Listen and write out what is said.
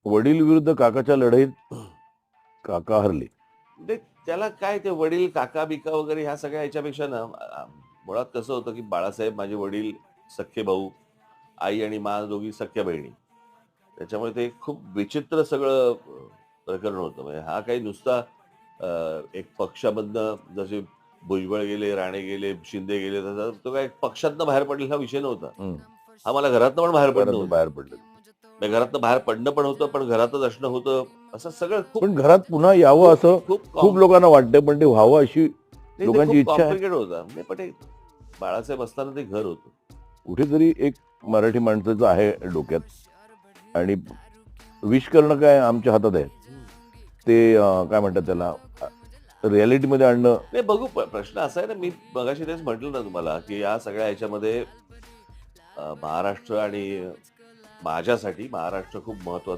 वडील विरुद्ध काकाच्या लढाईत काका हरले. म्हणजे त्याला काय ते वडील काका बिका वगैरे ह्या सगळ्या ह्याच्यापेक्षा ना मुळात कसं होतं की बाळासाहेब माझे वडील सख्खे भाऊ, आई आणि मा दोघी सख्या बहिणी. त्याच्यामुळे ते खूप विचित्र सगळं प्रकरण होतं. म्हणजे हा काही नुसता एक पक्षामधनं जसे भुजबळ गेले, राणे गेले, शिंदे गेले, तसा तो काय पक्षातनं बाहेर पडलेला विषय नव्हता. हं. हा मला घरातनं पण बाहेर पडणं घरातून होतं. बाहेर पडले. म्हणजे घरातनं बाहेर पडणं पण होतं, पण घरातच असणं होतं. असं सगळं खूप पण घरात पुन्हा यावं खूप असं खूप खूप लोकांना वाटतं, पण ते व्हावं अशी नाही ते लोकांची खूप इच्छा आहे. कॉम्प्लिकेटेड होतं. म्हणजे पण ते बाळासाहेब असताना ते घर होतं. कुठेतरी एक मराठी माणसाचं आहे डोक्यात आणि विश करणं काय आमच्या हातात आहे. ते काय म्हणतात त्याला रिॲलिटीमध्ये आणणं. नाही बघू प्रश्न असा आहे ना, मी मगाशी तेच म्हटलं ना तुम्हाला, की या सगळ्या ह्याच्यामध्ये महाराष्ट्र आणि माझ्यासाठी महाराष्ट्र खूप महत्वाचा